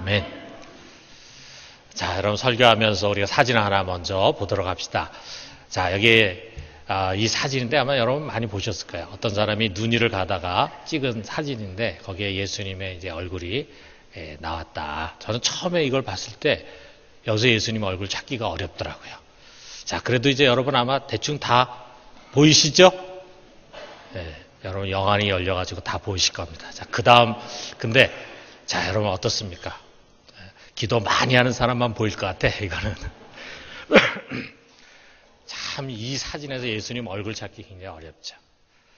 아멘. 자, 여러분 설교하면서 우리가 사진 하나 먼저 보도록 합시다. 자, 여기 이 사진인데 아마 여러분 많이 보셨을 거예요. 어떤 사람이 눈이를 가다가 찍은 사진인데 거기에 예수님의 이제 얼굴이 나왔다. 저는 처음에 이걸 봤을 때 여기서 예수님 얼굴 찾기가 어렵더라고요. 자, 그래도 이제 여러분 아마 대충 다 보이시죠? 여러분 영안이 열려가지고 다 보이실 겁니다. 자, 그 다음, 근데, 자, 여러분 어떻습니까? 기도 많이 하는 사람만 보일 것 같아, 이거는. 참, 이 사진에서 예수님 얼굴 찾기 굉장히 어렵죠.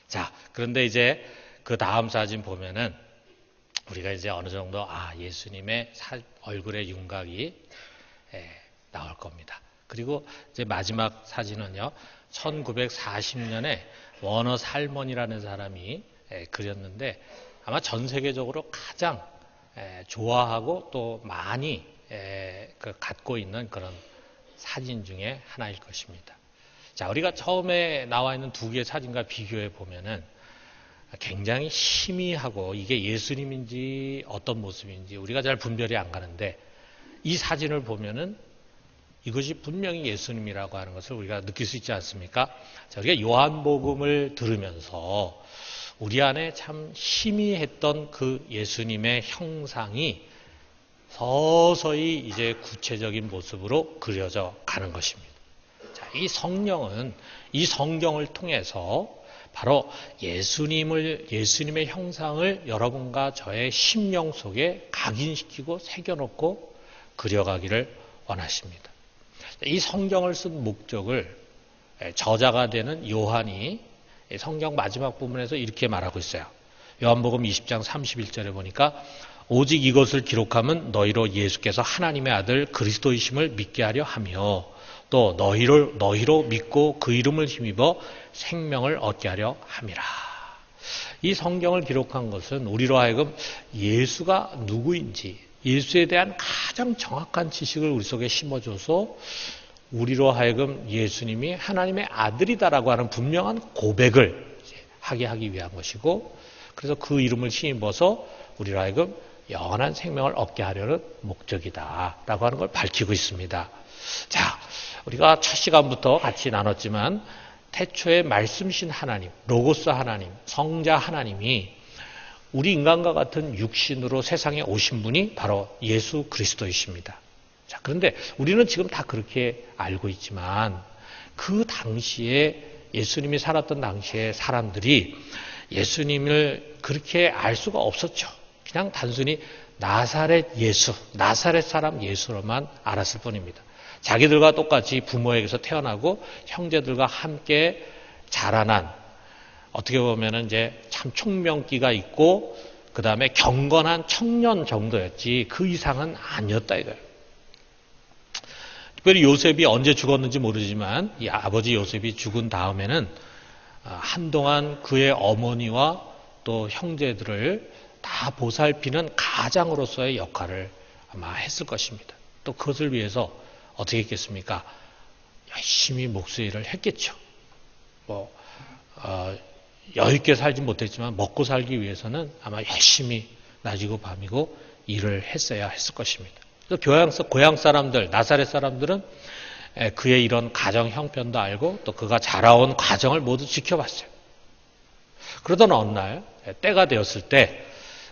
자, 그런데 이제 그 다음 사진 보면은 우리가 이제 어느 정도, 예수님의 얼굴의 윤곽이 나올 겁니다. 그리고 이제 마지막 사진은요, 1940년에 워너 살먼이라는 사람이 그렸는데 아마 전 세계적으로 가장 좋아하고 또 많이 갖고 있는 그런 사진 중에 하나일 것입니다. 자, 우리가 처음에 나와 있는 두 개의 사진과 비교해 보면은 굉장히 희미하고 이게 예수님인지 어떤 모습인지 우리가 잘 분별이 안 가는데 이 사진을 보면은 이것이 분명히 예수님이라고 하는 것을 우리가 느낄 수 있지 않습니까? 자, 우리가 요한복음을 들으면서 우리 안에 참 희미했던 그 예수님의 형상이 서서히 이제 구체적인 모습으로 그려져 가는 것입니다. 자, 이 성령은 이 성경을 통해서 바로 예수님의 형상을 여러분과 저의 심령 속에 각인시키고 새겨놓고 그려가기를 원하십니다. 이 성경을 쓴 목적을 저자가 되는 요한이 성경 마지막 부분에서 이렇게 말하고 있어요. 요한복음 20장 31절에 보니까 오직 이것을 기록하면 너희로 예수께서 하나님의 아들 그리스도이심을 믿게 하려 하며 또 너희로 믿고 그 이름을 힘입어 생명을 얻게 하려 함이라. 이 성경을 기록한 것은 우리로 하여금 예수가 누구인지 예수에 대한 가장 정확한 지식을 우리 속에 심어줘서 우리로 하여금 예수님이 하나님의 아들이다라고 하는 분명한 고백을 하게 하기 위한 것이고 그래서 그 이름을 힘입어서 우리로 하여금 영원한 생명을 얻게 하려는 목적이다라고 하는 걸 밝히고 있습니다. 자, 우리가 첫 시간부터 같이 나눴지만 태초에 말씀이신 하나님, 로고스 하나님, 성자 하나님이 우리 인간과 같은 육신으로 세상에 오신 분이 바로 예수 그리스도이십니다. 자, 그런데 우리는 지금 다 그렇게 알고 있지만 그 당시에 예수님이 살았던 당시에 사람들이 예수님을 그렇게 알 수가 없었죠. 그냥 단순히 나사렛 사람 예수로만 알았을 뿐입니다. 자기들과 똑같이 부모에게서 태어나고 형제들과 함께 자라난 어떻게 보면은 이제 참 총명기가 있고 그 다음에 경건한 청년 정도였지 그 이상은 아니었다 이거예요. 특별히 요셉이 언제 죽었는지 모르지만 이 아버지 요셉이 죽은 다음에는 한동안 그의 어머니와 또 형제들을 다 보살피는 가장으로서의 역할을 아마 했을 것입니다. 또 그것을 위해서 어떻게 했겠습니까? 열심히 목수일을 했겠죠. 여유있게 살지 못했지만 먹고 살기 위해서는 아마 열심히 낮이고 밤이고 일을 했어야 했을 것입니다. 그래서 고향 사람들, 나사렛 사람들은 그의 이런 가정 형편도 알고 또 그가 자라온 과정을 모두 지켜봤어요. 그러던 어느 날 때가 되었을 때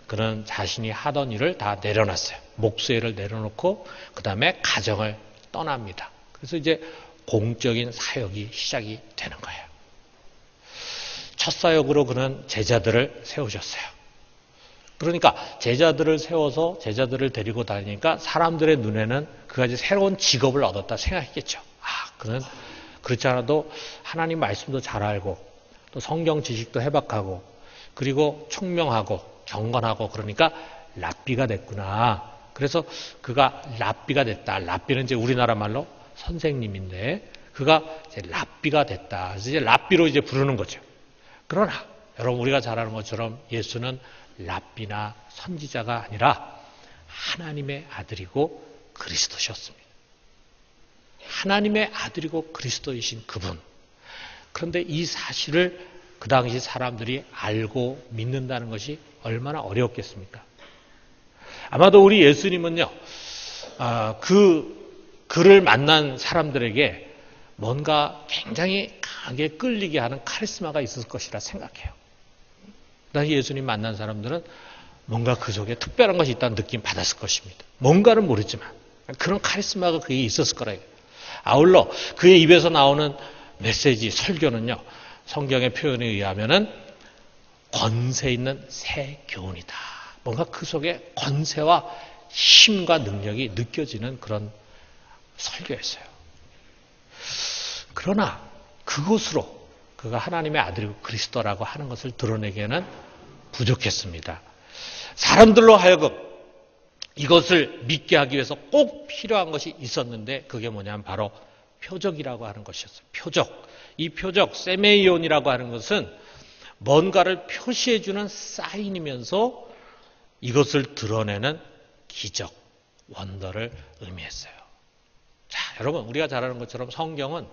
그는 자신이 하던 일을 다 내려놨어요. 목수의 일을 내려놓고 그 다음에 가정을 떠납니다. 그래서 이제 공적인 사역이 시작이 되는 거예요. 첫 사역으로 그는 제자들을 세우셨어요. 그러니까 제자들을 세워서 제자들을 데리고 다니니까 사람들의 눈에는 그가 이제 새로운 직업을 얻었다 생각했겠죠. 그는 그렇지 않아도 하나님 말씀도 잘 알고 또 성경 지식도 해박하고 그리고 총명하고 경건하고 그러니까 랍비가 됐구나. 그래서 그가 랍비가 됐다. 랍비는 이제 우리나라 말로 선생님인데 그가 이제 랍비가 됐다. 그래서 이제 랍비로 이제 부르는 거죠. 그러나 여러분 우리가 잘 아는 것처럼 예수는 랍비나 선지자가 아니라 하나님의 아들이고 그리스도셨습니다. 하나님의 아들이고 그리스도이신 그분. 그런데 이 사실을 그 당시 사람들이 알고 믿는다는 것이 얼마나 어려웠겠습니까? 아마도 우리 예수님은요, 그를 만난 사람들에게 뭔가 굉장히 강하게 끌리게 하는 카리스마가 있었을 것이라 생각해요. 나 예수님 만난 사람들은 뭔가 그 속에 특별한 것이 있다는 느낌 받았을 것입니다. 뭔가는 모르지만 그런 카리스마가 그에 있었을 거라요. 아울러 그의 입에서 나오는 메시지, 설교는요, 성경의 표현에 의하면은 권세 있는 새 교훈이다. 뭔가 그 속에 권세와 힘과 능력이 느껴지는 그런 설교였어요. 그러나 그것으로 그가 하나님의 아들이고 그리스도라고 하는 것을 드러내기에는 부족했습니다. 사람들로 하여금 이것을 믿게 하기 위해서 꼭 필요한 것이 있었는데 그게 뭐냐면 바로 표적이라고 하는 것이었어요. 표적. 이 표적, 세메이온이라고 하는 것은 뭔가를 표시해주는 사인이면서 이것을 드러내는 기적, 원더를 의미했어요. 자, 여러분, 우리가 잘 아는 것처럼 성경은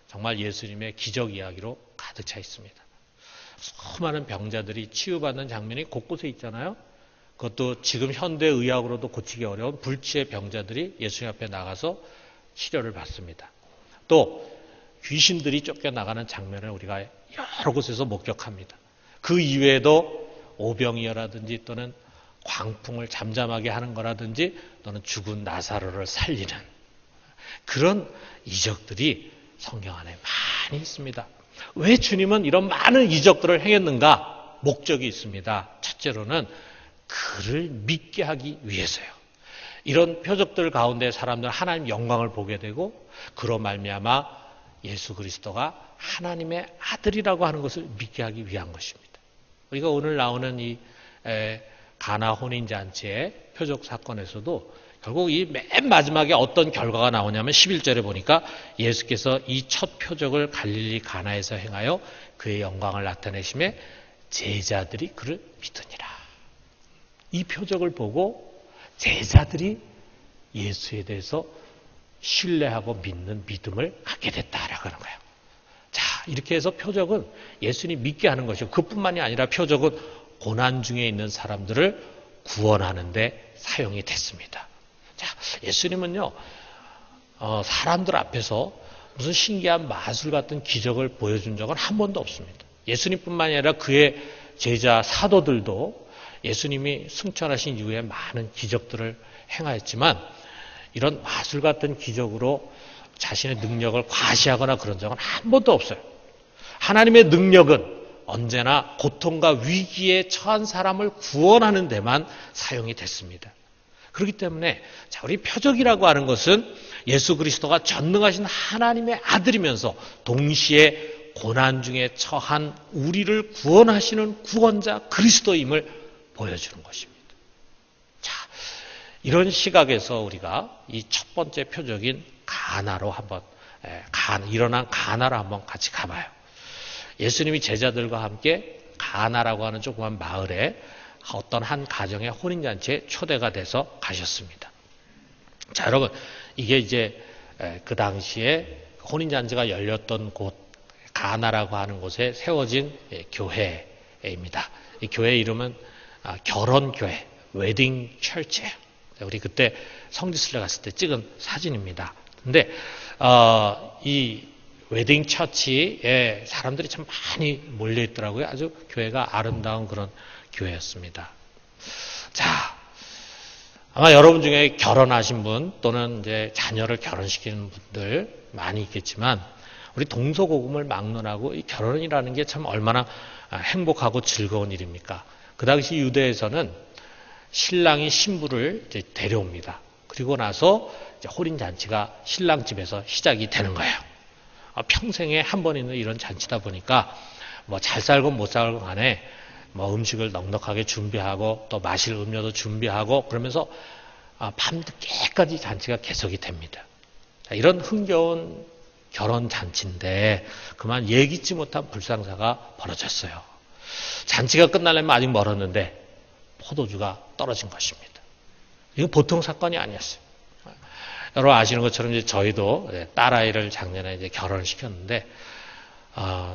정말 예수님의 기적 이야기로 가득 차 있습니다. 수많은 병자들이 치유받는 장면이 곳곳에 있잖아요. 그것도 지금 현대의학으로도 고치기 어려운 불치의 병자들이 예수님 앞에 나가서 치료를 받습니다. 또 귀신들이 쫓겨나가는 장면을 우리가 여러 곳에서 목격합니다. 그 이외에도 오병이어라든지 또는 광풍을 잠잠하게 하는 거라든지 또는 죽은 나사로를 살리는 그런 이적들이 성경 안에 많이 있습니다. 왜 주님은 이런 많은 이적들을 행했는가? 목적이 있습니다. 첫째로는 그를 믿게 하기 위해서요. 이런 표적들 가운데 사람들은 하나님 영광을 보게 되고 그로 말미암아 예수 그리스도가 하나님의 아들이라고 하는 것을 믿게 하기 위한 것입니다. 우리가 오늘 나오는 이 가나 혼인잔치의 표적 사건에서도 결국 이 맨 마지막에 어떤 결과가 나오냐면 11절에 보니까 예수께서 이 첫 표적을 갈릴리 가나에서 행하여 그의 영광을 나타내심에 제자들이 그를 믿으니라. 이 표적을 보고 제자들이 예수에 대해서 신뢰하고 믿는 믿음을 갖게 됐다라고 하는 거예요. 자, 이렇게 해서 표적은 예수님 믿게 하는 것이고 그뿐만이 아니라 표적은 고난 중에 있는 사람들을 구원하는 데 사용이 됐습니다. 자, 예수님은요, 사람들 앞에서 무슨 신기한 마술 같은 기적을 보여준 적은 한 번도 없습니다. 예수님뿐만이 아니라 그의 제자 사도들도 예수님이 승천하신 이후에 많은 기적들을 행하였지만 이런 마술 같은 기적으로 자신의 능력을 과시하거나 그런 적은 한 번도 없어요. 하나님의 능력은 언제나 고통과 위기에 처한 사람을 구원하는 데만 사용이 됐습니다. 그렇기 때문에 자, 우리 표적이라고 하는 것은 예수 그리스도가 전능하신 하나님의 아들이면서 동시에 고난 중에 처한 우리를 구원하시는 구원자 그리스도임을 보여주는 것입니다. 자, 이런 시각에서 우리가 이 첫 번째 표적인 가나로 한번 일어난 가나로 한번 같이 가봐요. 예수님이 제자들과 함께 가나라고 하는 조그만 마을에 어떤 한 가정의 혼인잔치에 초대가 돼서 가셨습니다. 자, 여러분, 이게 이제 그 당시에 혼인잔치가 열렸던 곳 가나라고 하는 곳에 세워진 교회입니다. 이 교회 이름은 결혼교회, 웨딩 철치예요. 우리 그때 성지순례 갔을 때 찍은 사진입니다. 근데 이 웨딩 처치에 사람들이 참 많이 몰려 있더라고요. 아주 교회가 아름다운 그런 교회였습니다. 자, 아마 여러분 중에 결혼하신 분 또는 이제 자녀를 결혼시키는 분들 많이 있겠지만 우리 동서고금을 막론하고 이 결혼이라는 게 참 얼마나 행복하고 즐거운 일입니까? 그 당시 유대에서는 신랑이 신부를 이제 데려옵니다. 그리고 나서 이제 혼인잔치가 신랑 집에서 시작이 되는 거예요. 평생에 한 번 있는 이런 잔치다 보니까 뭐 잘 살건 못 살건 간에 뭐 음식을 넉넉하게 준비하고 또 마실 음료도 준비하고 그러면서 밤늦게까지 잔치가 계속이 됩니다. 이런 흥겨운 결혼 잔치인데 그만 예기치 못한 불상사가 벌어졌어요. 잔치가 끝나려면 아직 멀었는데 포도주가 떨어진 것입니다. 이거 보통 사건이 아니었어요. 여러분 아시는 것처럼 이제 저희도 딸아이를 작년에 이제 결혼을 시켰는데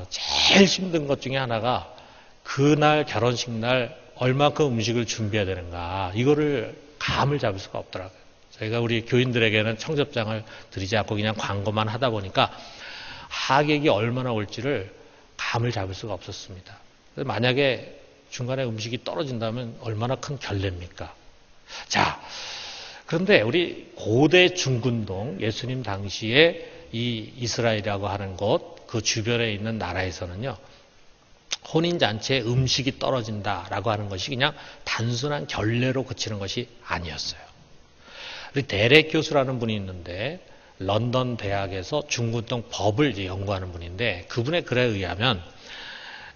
제일 힘든 것 중에 하나가 그날 결혼식 날 얼마큼 음식을 준비해야 되는가 이거를 감을 잡을 수가 없더라고요. 저희가 우리 교인들에게는 청첩장을 드리지 않고 그냥 광고만 하다 보니까 하객이 얼마나 올지를 감을 잡을 수가 없었습니다. 만약에 중간에 음식이 떨어진다면 얼마나 큰 결례입니까? 자, 그런데 우리 고대 중근동 예수님 당시에 이 이스라엘이라고 하는 곳, 그 주변에 있는 나라에서는요, 혼인잔치에 음식이 떨어진다라고 하는 것이 그냥 단순한 결례로 그치는 것이 아니었어요. 우리 데렉 교수라는 분이 있는데 런던 대학에서 중근동 법을 연구하는 분인데 그분의 글에 의하면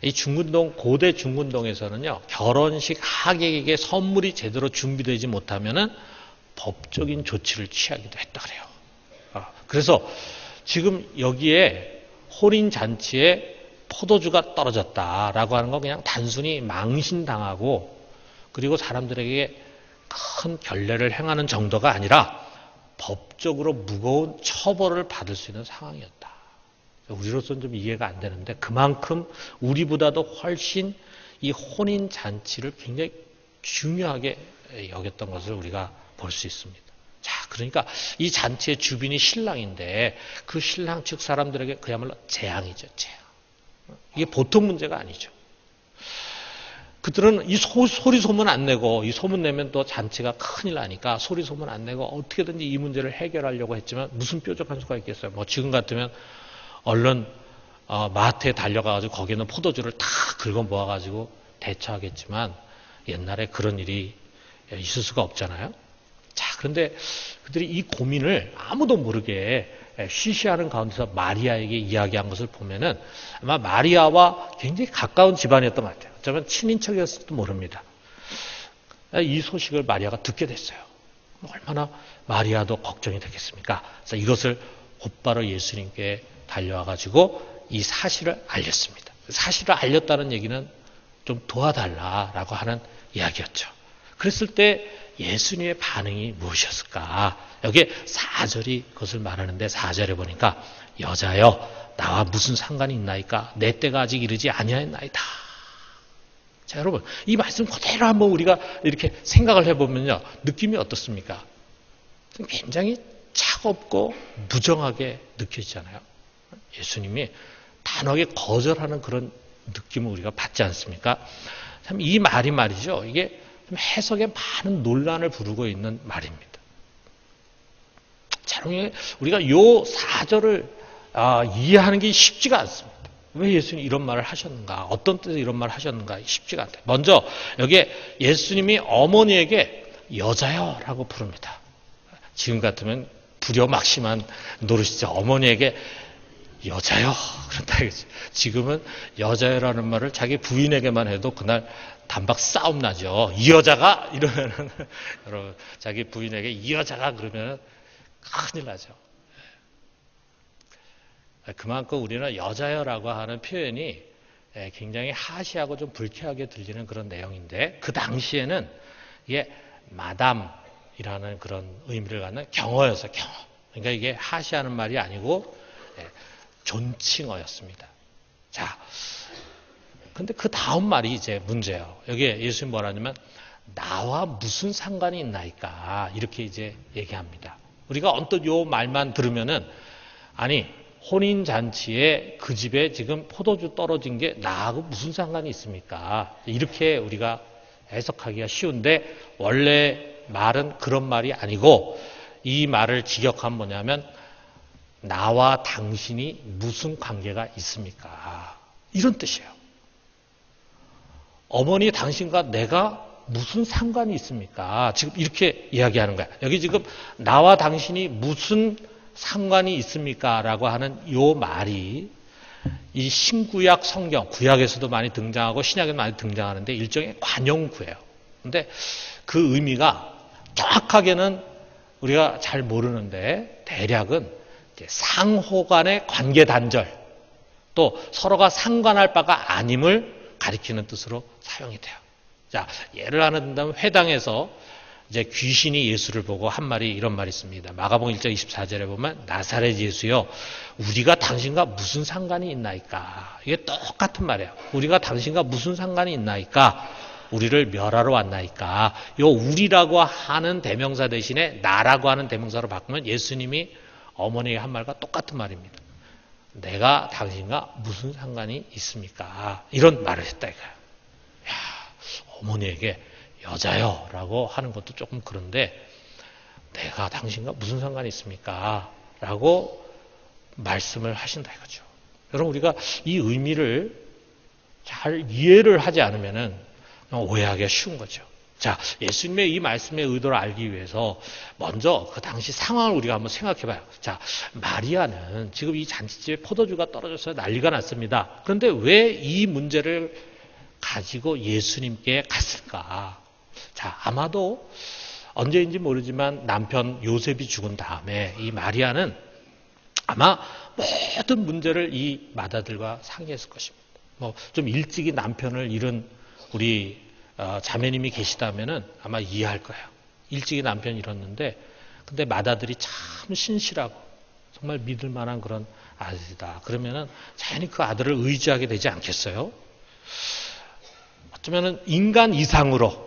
이 중근동, 고대 중근동에서는요, 결혼식 하객에게 선물이 제대로 준비되지 못하면은 법적인 조치를 취하기도 했다 그래요. 그래서 지금 여기에 혼인잔치에 포도주가 떨어졌다라고 하는 건 그냥 단순히 망신당하고 그리고 사람들에게 큰 결례를 행하는 정도가 아니라 법적으로 무거운 처벌을 받을 수 있는 상황이었다. 우리로서는 좀 이해가 안 되는데 그만큼 우리보다도 훨씬 이 혼인잔치를 굉장히 중요하게 여겼던 것을 우리가 볼 수 있습니다. 자, 그러니까 이 잔치의 주빈이 신랑인데 그 신랑 측 사람들에게 그야말로 재앙이죠, 재앙. 이게 보통 문제가 아니죠. 그들은 이 소리 소문 안 내고 이 소문 내면 또 잔치가 큰일 나니까 소리 소문 안 내고 어떻게든지 이 문제를 해결하려고 했지만 무슨 뾰족한 수가 있겠어요. 뭐 지금 같으면 얼른 마트에 달려가가지고 거기는 포도주를 다 긁어 모아가지고 대처하겠지만 옛날에 그런 일이 있을 수가 없잖아요. 자, 그런데 그들이 이 고민을 아무도 모르게 쉬쉬하는 가운데서 마리아에게 이야기한 것을 보면은 아마 마리아와 굉장히 가까운 집안이었던 것 같아요. 어쩌면 친인척이었을지도 모릅니다. 이 소식을 마리아가 듣게 됐어요. 얼마나 마리아도 걱정이 되겠습니까? 그래서 이것을 곧바로 예수님께 달려와가지고 이 사실을 알렸습니다. 사실을 알렸다는 얘기는 좀 도와달라라고 하는 이야기였죠. 그랬을 때 예수님의 반응이 무엇이었을까? 여기에 4절이 그것을 말하는데 4절에 보니까 여자여 나와 무슨 상관이 있나이까? 내 때가 아직 이르지 아니하였나이다. 자, 여러분 이 말씀 그대로 한번 우리가 이렇게 생각을 해보면요, 느낌이 어떻습니까? 굉장히 차갑고 무정하게 느껴지잖아요. 예수님이 단호하게 거절하는 그런 느낌을 우리가 받지 않습니까? 참 이 말이 말이죠, 이게 해석에 많은 논란을 부르고 있는 말입니다. 자, 우리가 요 4절을 이해하는 게 쉽지가 않습니다. 왜 예수님이 이런 말을 하셨는가? 어떤 뜻에서 이런 말을 하셨는가? 쉽지가 않다. 먼저 여기에 예수님이 어머니에게 여자여라고 부릅니다. 지금 같으면 불효막심한 노릇이죠. 어머니에게 여자여 그런다 이거죠. 지금은 여자여라는 말을 자기 부인에게만 해도 그날 단박 싸움 나죠. 이 여자가 이러면은 여러분 자기 부인에게 이 여자가 그러면은 큰일 나죠. 그만큼 우리는 여자여라고 하는 표현이 굉장히 하시하고 좀 불쾌하게 들리는 그런 내용인데 그 당시에는 이게 마담이라는 그런 의미를 갖는 경어였어요. 경어. 그러니까 이게 하시하는 말이 아니고 존칭어였습니다. 자, 근데 그 다음 말이 이제 문제예요. 여기에 예수님 뭐라냐면 나와 무슨 상관이 있나이까 이렇게 이제 얘기합니다. 우리가 언뜻 요 말만 들으면은 아니 혼인잔치에 그 집에 지금 포도주 떨어진 게 나하고 무슨 상관이 있습니까? 이렇게 우리가 해석하기가 쉬운데 원래 말은 그런 말이 아니고 이 말을 직역하면 뭐냐면 나와 당신이 무슨 관계가 있습니까? 이런 뜻이에요. 어머니 당신과 내가 무슨 상관이 있습니까? 지금 이렇게 이야기하는 거야. 여기 지금 나와 당신이 무슨 상관이 있습니까? 라고 하는 요 말이 이 신구약 성경, 구약에서도 많이 등장하고 신약에도 많이 등장하는데 일종의 관용구예요. 근데 그 의미가 정확하게는 우리가 잘 모르는데 대략은 상호 간의 관계 단절 또 서로가 상관할 바가 아님을 가리키는 뜻으로 사용이 돼요. 자, 예를 하나 든다면 회당에서 이제 귀신이 예수를 보고 한 말이 이런 말이 있습니다. 마가복음 1장 24절에 보면 나사렛 예수여 우리가 당신과 무슨 상관이 있나이까. 이게 똑같은 말이에요. 우리가 당신과 무슨 상관이 있나이까. 우리를 멸하러 왔나이까. 요 우리라고 하는 대명사 대신에 나라고 하는 대명사로 바꾸면 예수님이 어머니에게 한 말과 똑같은 말입니다. 내가 당신과 무슨 상관이 있습니까? 이런 말을 했다 이거야. 야, 어머니에게 여자요 라고 하는 것도 조금 그런데 내가 당신과 무슨 상관이 있습니까? 라고 말씀을 하신다 이거죠. 여러분 우리가 이 의미를 잘 이해를 하지 않으면은 오해하기가 쉬운 거죠. 자, 예수님의 이 말씀의 의도를 알기 위해서 먼저 그 당시 상황을 우리가 한번 생각해 봐요. 자, 마리아는 지금 이 잔치집에 포도주가 떨어져서 난리가 났습니다. 그런데 왜 이 문제를 가지고 예수님께 갔을까? 자, 아마도 언제인지 모르지만 남편 요셉이 죽은 다음에 이 마리아는 아마 모든 문제를 이 마다들과 상의했을 것입니다. 뭐 좀 일찍이 남편을 잃은 우리 자매님이 계시다면은 아마 이해할 거예요. 일찍이 남편이 잃었는데, 근데 마다들이 참 신실하고 정말 믿을 만한 그런 아들이다. 그러면은 자연히 그 아들을 의지하게 되지 않겠어요? 어쩌면은 인간 이상으로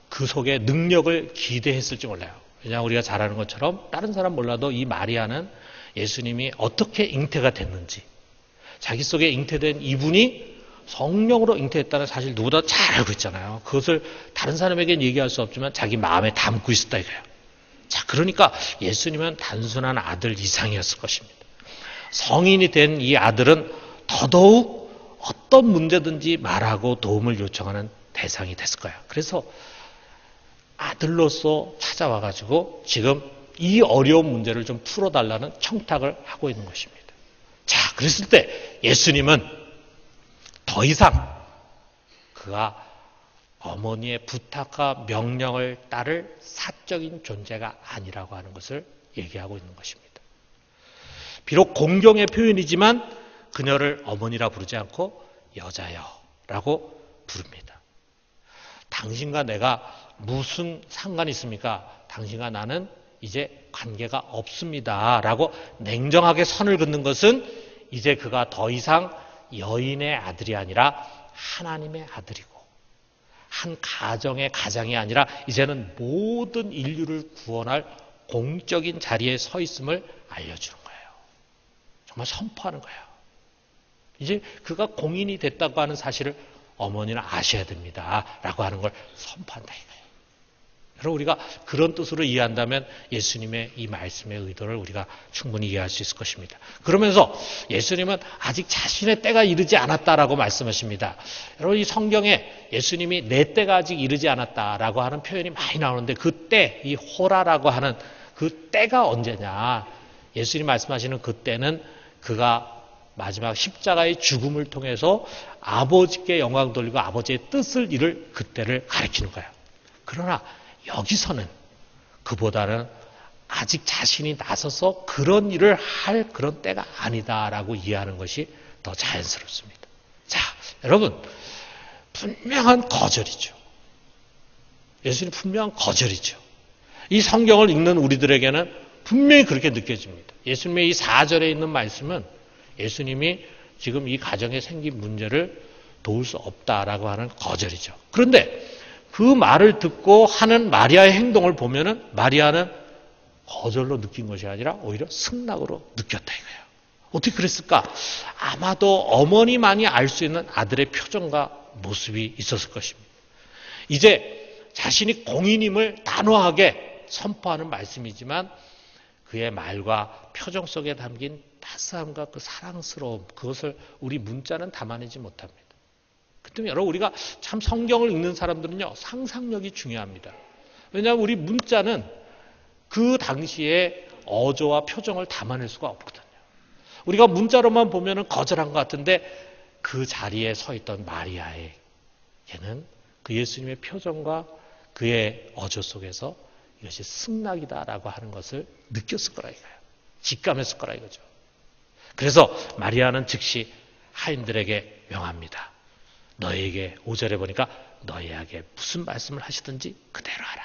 그 속에 능력을 기대했을지 몰라요. 왜냐하면 우리가 잘 아는 것처럼 다른 사람 몰라도 이 마리아는 예수님이 어떻게 잉태가 됐는지, 자기 속에 잉태된 이분이 성령으로 잉태했다는 사실 누구보다 잘 알고 있잖아요. 그것을 다른 사람에게는 얘기할 수 없지만 자기 마음에 담고 있었다 이거예요. 자, 그러니까 예수님은 단순한 아들 이상이었을 것입니다. 성인이 된 이 아들은 더더욱 어떤 문제든지 말하고 도움을 요청하는 대상이 됐을 거예요. 그래서 아들로서 찾아와가지고 지금 이 어려운 문제를 좀 풀어달라는 청탁을 하고 있는 것입니다. 자, 그랬을 때 예수님은 더 이상 그가 어머니의 부탁과 명령을 따를 사적인 존재가 아니라고 하는 것을 얘기하고 있는 것입니다. 비록 공경의 표현이지만 그녀를 어머니라 부르지 않고 여자여 라고 부릅니다. 당신과 내가 무슨 상관이 있습니까? 당신과 나는 이제 관계가 없습니다 라고 냉정하게 선을 긋는 것은 이제 그가 더 이상 여인의 아들이 아니라 하나님의 아들이고 한 가정의 가장이 아니라 이제는 모든 인류를 구원할 공적인 자리에 서 있음을 알려주는 거예요. 정말 선포하는 거예요. 이제 그가 공인이 됐다고 하는 사실을 어머니는 아셔야 됩니다 라고 하는 걸 선포한다 이거예요. 여러분 우리가 그런 뜻으로 이해한다면 예수님의 이 말씀의 의도를 우리가 충분히 이해할 수 있을 것입니다. 그러면서 예수님은 아직 자신의 때가 이르지 않았다라고 말씀하십니다. 여러분 이 성경에 예수님이 내 때가 아직 이르지 않았다라고 하는 표현이 많이 나오는데 그 때, 이 호라라고 하는 그 때가 언제냐. 예수님 말씀하시는 그 때는 그가 마지막 십자가의 죽음을 통해서 아버지께 영광 돌리고 아버지의 뜻을 이룰 그때를 가리키는 거예요. 그러나 여기서는 그보다는 아직 자신이 나서서 그런 일을 할 그런 때가 아니다라고 이해하는 것이 더 자연스럽습니다. 자, 여러분 분명한 거절이죠. 예수님 분명한 거절이죠. 이 성경을 읽는 우리들에게는 분명히 그렇게 느껴집니다. 예수님의 이 4절에 있는 말씀은 예수님이 지금 이 가정에 생긴 문제를 도울 수 없다라고 하는 거절이죠. 그런데 그 말을 듣고 하는 마리아의 행동을 보면은 마리아는 거절로 느낀 것이 아니라 오히려 승낙으로 느꼈다 이거예요. 어떻게 그랬을까? 아마도 어머니만이 알 수 있는 아들의 표정과 모습이 있었을 것입니다. 이제 자신이 공인임을 단호하게 선포하는 말씀이지만 그의 말과 표정 속에 담긴 따스함과 그 사랑스러움, 그것을 우리 문자는 담아내지 못합니다. 그때 여러분 우리가 참 성경을 읽는 사람들은요 상상력이 중요합니다. 왜냐하면 우리 문자는 그 당시에 어조와 표정을 담아낼 수가 없거든요. 우리가 문자로만 보면은 거절한 것 같은데 그 자리에 서 있던 마리아에게는 그 예수님의 표정과 그의 어조 속에서 이것이 승낙이다라고 하는 것을 느꼈을 거라 이거예요. 직감했을 거라 이거죠. 그래서 마리아는 즉시 하인들에게 명합니다. 너에게 5절에 보니까 너희에게 무슨 말씀을 하시든지 그대로 하라.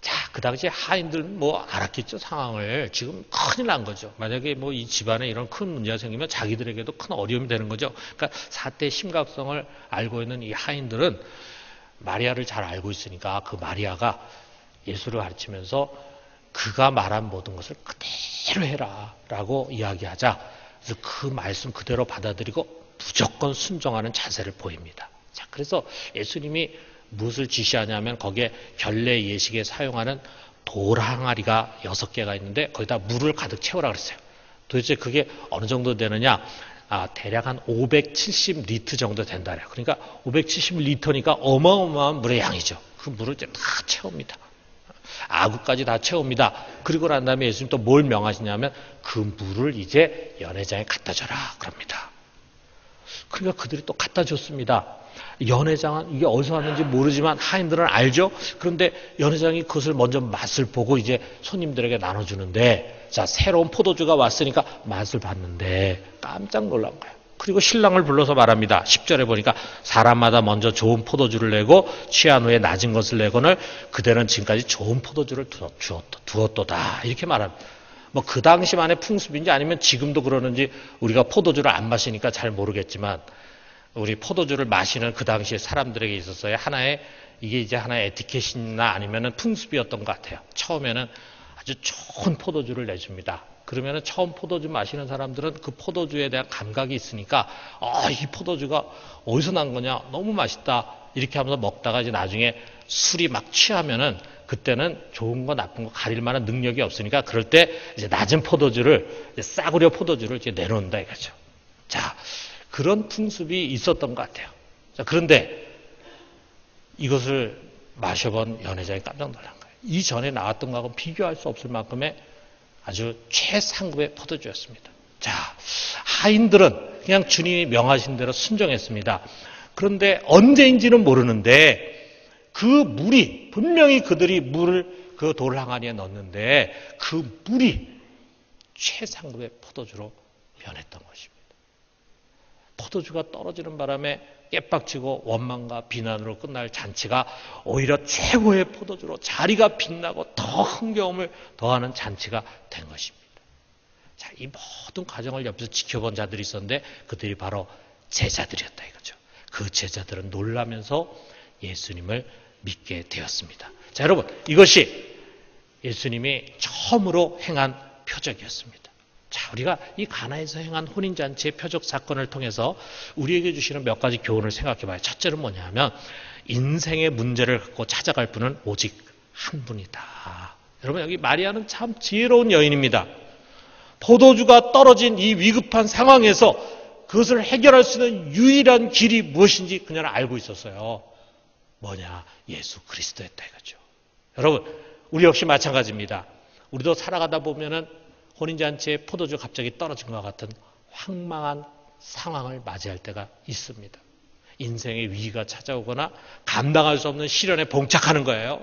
자, 그 당시에 하인들은 뭐 알았겠죠, 상황을. 지금 큰일 난 거죠. 만약에 뭐 이 집안에 이런 큰 문제가 생기면 자기들에게도 큰 어려움이 되는 거죠. 그러니까 사태의 심각성을 알고 있는 이 하인들은 마리아를 잘 알고 있으니까 그 마리아가 예수를 가르치면서 그가 말한 모든 것을 그대로 해라 라고 이야기하자, 그래서 그 말씀 그대로 받아들이고 무조건 순종하는 자세를 보입니다. 자, 그래서 예수님이 무엇을 지시하냐면 거기에 결례 예식에 사용하는 돌 항아리가 6개가 있는데 거기다 물을 가득 채우라 그랬어요. 도대체 그게 어느 정도 되느냐? 대략 한 570리터 정도 된다. 그러니까 570리터니까 어마어마한 물의 양이죠. 그 물을 이제 다 채웁니다. 아구까지 다 채웁니다. 그리고 난 다음에 예수님 또 뭘 명하시냐면 그 물을 이제 연회장에 갖다 줘라 그럽니다. 그러니까 그들이 또 갖다 줬습니다. 연회장은 이게 어디서 왔는지 모르지만 하인들은 알죠. 그런데 연회장이 그것을 먼저 맛을 보고 이제 손님들에게 나눠주는데, 자, 새로운 포도주가 왔으니까 맛을 봤는데 깜짝 놀란 거예요. 그리고 신랑을 불러서 말합니다. 10절에 보니까 사람마다 먼저 좋은 포도주를 내고 취한 후에 낮은 것을 내거늘 그대는 지금까지 좋은 포도주를 두었도다 이렇게 말합니다. 뭐 그 당시만의 풍습인지 아니면 지금도 그러는지 우리가 포도주를 안 마시니까 잘 모르겠지만, 우리 포도주를 마시는 그 당시에 사람들에게 있어서의 이게 이제 하나의 에티켓이나 아니면은 풍습이었던 것 같아요. 처음에는 아주 좋은 포도주를 내줍니다. 그러면은 처음 포도주 마시는 사람들은 그 포도주에 대한 감각이 있으니까, 이 포도주가 어디서 난 거냐? 너무 맛있다. 이렇게 하면서 먹다가 이제 나중에 술이 막 취하면은 그때는 좋은 거 나쁜 거 가릴 만한 능력이 없으니까 그럴 때 이제 낮은 포도주를, 이제 싸구려 포도주를 이제 내놓는다 이거죠. 자, 그런 풍습이 있었던 것 같아요. 자, 그런데 이것을 마셔본 연회장이 깜짝 놀란 거예요. 이전에 나왔던 거하고 비교할 수 없을 만큼의 아주 최상급의 포도주였습니다. 자, 하인들은 그냥 주님이 명하신 대로 순종했습니다. 그런데 언제인지는 모르는데 그 물이, 분명히 그들이 물을 그 돌 항아리에 넣었는데 그 물이 최상급의 포도주로 변했던 것입니다. 포도주가 떨어지는 바람에 깨빡치고 원망과 비난으로 끝날 잔치가 오히려 최고의 포도주로 자리가 빛나고 더 흥겨움을 더하는 잔치가 된 것입니다. 자, 이 모든 과정을 옆에서 지켜본 자들이 있었는데 그들이 바로 제자들이었다 이거죠. 그 제자들은 놀라면서 예수님을 믿게 되었습니다. 자, 여러분, 이것이 예수님이 처음으로 행한 표적이었습니다. 자, 우리가 이 가나에서 행한 혼인잔치의 표적 사건을 통해서 우리에게 주시는 몇 가지 교훈을 생각해 봐요. 첫째는 뭐냐 하면 인생의 문제를 갖고 찾아갈 분은 오직 한 분이다. 여러분, 여기 마리아는 참 지혜로운 여인입니다. 포도주가 떨어진 이 위급한 상황에서 그것을 해결할 수 있는 유일한 길이 무엇인지 그녀는 알고 있었어요. 뭐냐? 예수 그리스도였다 이거죠. 여러분, 우리 역시 마찬가지입니다. 우리도 살아가다 보면은 혼인잔치에 포도주 갑자기 떨어진 것과 같은 황망한 상황을 맞이할 때가 있습니다. 인생의 위기가 찾아오거나 감당할 수 없는 시련에 봉착하는 거예요.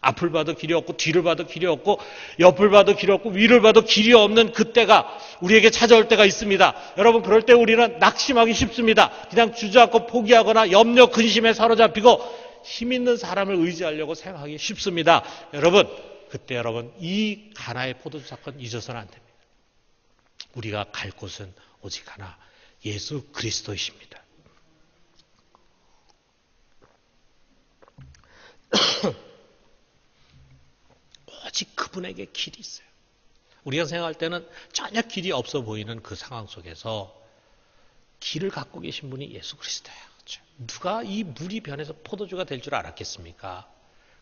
앞을 봐도 길이 없고 뒤를 봐도 길이 없고 옆을 봐도 길이 없고 위를 봐도 길이 없는 그때가 우리에게 찾아올 때가 있습니다. 여러분, 그럴 때 우리는 낙심하기 쉽습니다. 그냥 주저앉고 포기하거나 염려 근심에 사로잡히고 힘 있는 사람을 의지하려고 생각하기 쉽습니다. 여러분, 그때 여러분 이 가나의 포도주 사건 잊어서는 안 됩니다. 우리가 갈 곳은 오직 하나, 예수 그리스도이십니다. 오직 그분에게 길이 있어요. 우리가 생각할 때는 전혀 길이 없어 보이는 그 상황 속에서 길을 갖고 계신 분이 예수 그리스도예요. 그렇죠? 누가 이 물이 변해서 포도주가 될 줄 알았겠습니까?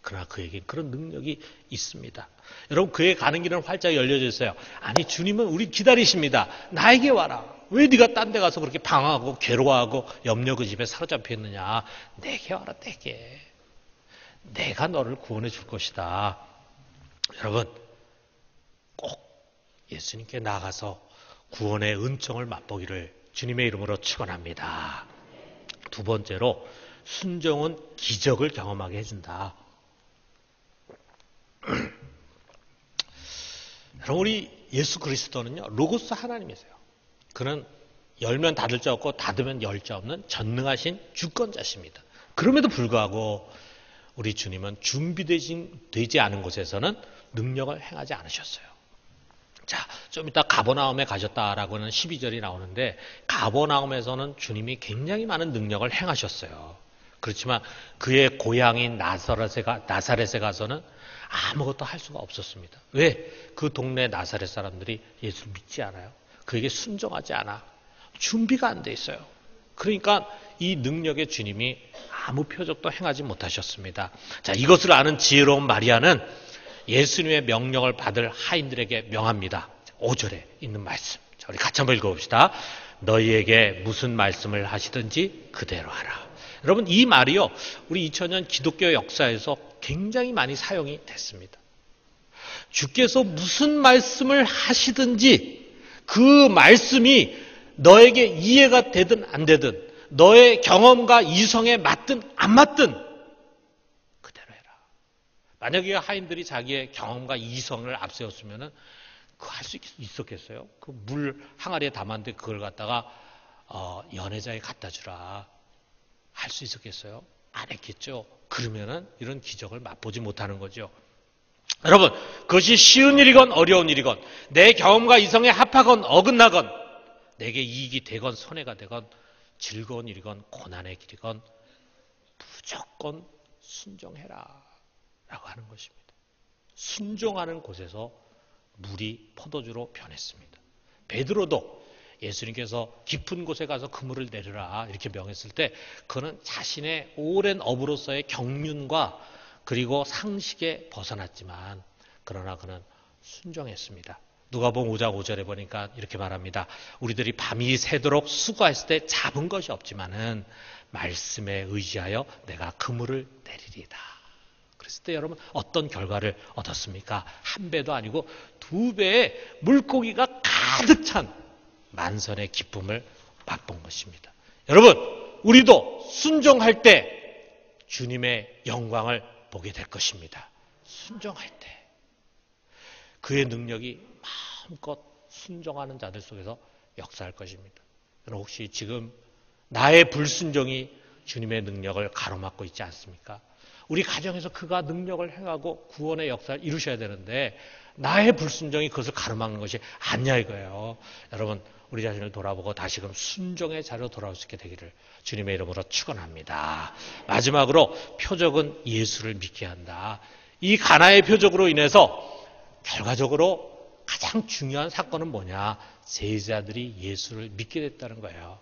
그러나 그에게 그런 능력이 있습니다. 여러분, 그의 가는 길은 활짝 열려져 있어요. 아니, 주님은 우리 기다리십니다. 나에게 와라. 왜 네가 딴 데 가서 그렇게 방황하고 괴로워하고 염려 그 집에 사로잡혀 있느냐. 내게 와라, 내게. 내가 너를 구원해 줄 것이다. 여러분, 꼭 예수님께 나가서 구원의 은총을 맛보기를 주님의 이름으로 축원합니다. 두 번째로, 순종은 기적을 경험하게 해준다. 여러분, 우리 예수 그리스도는요, 로고스 하나님이세요. 그는 열면 닫을 자 없고 닫으면 열 자 없는 전능하신 주권자십니다. 그럼에도 불구하고 우리 주님은 준비되지 않은 곳에서는 능력을 행하지 않으셨어요. 자, 좀 이따 가버나움에 가셨다라고 하는 12절이 나오는데 가버나움에서는 주님이 굉장히 많은 능력을 행하셨어요. 그렇지만 그의 고향인 나사렛에 가서는 아무것도 할 수가 없었습니다. 왜? 그 동네 나사렛 사람들이 예수를 믿지 않아요. 그에게 순종하지 않아. 준비가 안 돼 있어요. 그러니까 이 능력의 주님이 아무 표적도 행하지 못하셨습니다. 자, 이것을 아는 지혜로운 마리아는 예수님의 명령을 받을 하인들에게 명합니다. 5절에 있는 말씀. 자, 우리 같이 한번 읽어봅시다. 너희에게 무슨 말씀을 하시든지 그대로 하라. 여러분, 이 말이요, 우리 2000년 기독교 역사에서 굉장히 많이 사용이 됐습니다. 주께서 무슨 말씀을 하시든지 그 말씀이 너에게 이해가 되든 안 되든 너의 경험과 이성에 맞든 안 맞든 그대로 해라. 만약에 하인들이 자기의 경험과 이성을 앞세웠으면 그거 할 수 있었겠어요? 그 물 항아리에 담았는데 그걸 갖다가 연회장에 갖다 주라. 할 수 있었겠어요? 안 했겠죠. 그러면은 이런 기적을 맛보지 못하는 거죠. 여러분, 그것이 쉬운 일이건 어려운 일이건 내 경험과 이성에 합하건 어긋나건 내게 이익이 되건 손해가 되건 즐거운 일이건 고난의 길이건 무조건 순종해라 라고 하는 것입니다. 순종하는 곳에서 물이 포도주로 변했습니다. 베드로도 예수님께서 깊은 곳에 가서 그물을 내리라 이렇게 명했을 때 그는 자신의 오랜 어부로서의 경륜과 그리고 상식에 벗어났지만 그러나 그는 순종했습니다. 누가복음 5장 5절에 보니까 이렇게 말합니다. 우리들이 밤이 새도록 수고했을 때 잡은 것이 없지만은 말씀에 의지하여 내가 그물을 내리리다. 그랬을 때 여러분 어떤 결과를 얻었습니까? 한 배도 아니고 2배의 물고기가 가득 찬 만선의 기쁨을 맛본 것입니다. 여러분, 우리도 순종할 때 주님의 영광을 보게 될 것입니다. 순종할 때 그의 능력이 마음껏 순종하는 자들 속에서 역사할 것입니다. 여러분 혹시 지금 나의 불순종이 주님의 능력을 가로막고 있지 않습니까? 우리 가정에서 그가 능력을 행하고 구원의 역사를 이루셔야 되는데 나의 불순종이 그것을 가로막는 것이 아니냐 이거예요. 여러분 우리 자신을 돌아보고 다시금 순종의 자리로 돌아올 수 있게 되기를 주님의 이름으로 축원합니다. 마지막으로 표적은 예수를 믿게 한다. 이 가나의 표적으로 인해서 결과적으로 가장 중요한 사건은 뭐냐? 제자들이 예수를 믿게 됐다는 거예요.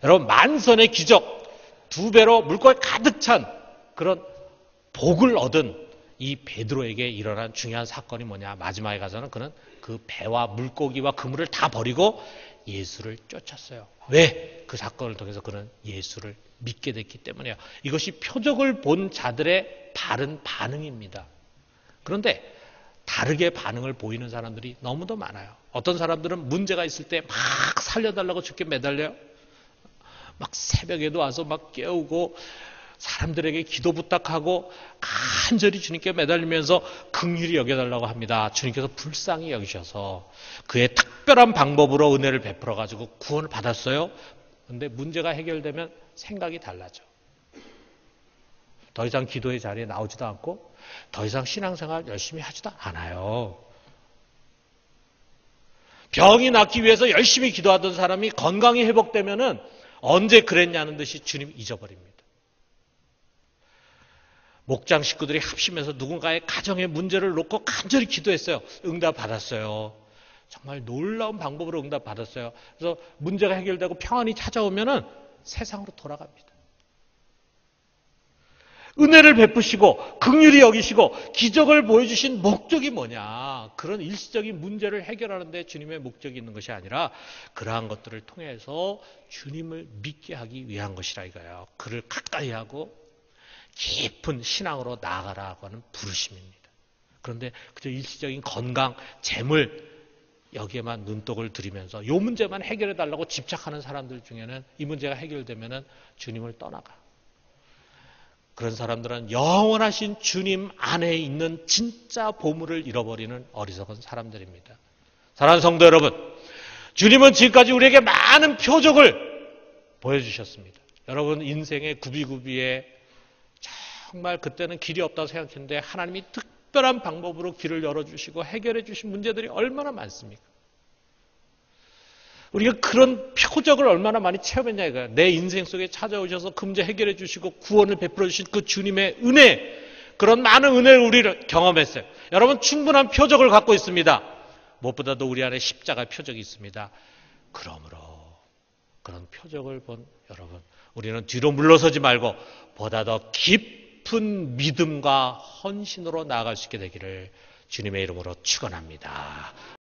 여러분 만선의 기적 2배로 물고기 가득 찬 그런 복을 얻은 이 베드로에게 일어난 중요한 사건이 뭐냐? 마지막에 가서는 그는 그 배와 물고기와 그물을 다 버리고 예수를 쫓았어요. 왜? 그 사건을 통해서 그는 예수를 믿게 됐기 때문이에요. 이것이 표적을 본 자들의 바른 반응입니다. 그런데 다르게 반응을 보이는 사람들이 너무도 많아요. 어떤 사람들은 문제가 있을 때 막 살려달라고 주께 매달려요. 막 새벽에도 와서 막 깨우고 사람들에게 기도 부탁하고 간절히 주님께 매달리면서 긍휼히 여겨달라고 합니다. 주님께서 불쌍히 여기셔서 그의 특별한 방법으로 은혜를 베풀어 가지고 구원을 받았어요. 그런데 문제가 해결되면 생각이 달라져. 더 이상 기도의 자리에 나오지도 않고 더 이상 신앙생활 열심히 하지도 않아요. 병이 낫기 위해서 열심히 기도하던 사람이 건강이 회복되면은 언제 그랬냐는 듯이 주님 잊어버립니다. 목장 식구들이 합심해서 누군가의 가정의 문제를 놓고 간절히 기도했어요. 응답 받았어요. 정말 놀라운 방법으로 응답 받았어요. 그래서 문제가 해결되고 평안이 찾아오면은 세상으로 돌아갑니다. 은혜를 베푸시고 긍휼히 여기시고 기적을 보여주신 목적이 뭐냐? 그런 일시적인 문제를 해결하는 데 주님의 목적이 있는 것이 아니라 그러한 것들을 통해서 주님을 믿게 하기 위한 것이라 이거예요. 그를 가까이 하고 깊은 신앙으로 나아가라고 하는 부르심입니다. 그런데 그저 일시적인 건강, 재물 여기에만 눈독을 들이면서 이 문제만 해결해달라고 집착하는 사람들 중에는 이 문제가 해결되면 주님을 떠나가. 그런 사람들은 영원하신 주님 안에 있는 진짜 보물을 잃어버리는 어리석은 사람들입니다. 사랑하는 성도 여러분, 주님은 지금까지 우리에게 많은 표적을 보여주셨습니다. 여러분 인생의 굽이굽이에 정말 그때는 길이 없다고 생각했는데 하나님이 특별한 방법으로 길을 열어주시고 해결해 주신 문제들이 얼마나 많습니까? 우리가 그런 표적을 얼마나 많이 체험했냐 이거야. 내 인생 속에 찾아오셔서 그 문제 해결해 주시고 구원을 베풀어 주신 그 주님의 은혜, 그런 많은 은혜를 우리를 경험했어요. 여러분 충분한 표적을 갖고 있습니다. 무엇보다도 우리 안에 십자가의 표적이 있습니다. 그러므로 그런 표적을 본 여러분, 우리는 뒤로 물러서지 말고 보다 더 깊은 믿음과 헌신으로 나아갈 수 있게 되기를 주님의 이름으로 축원합니다.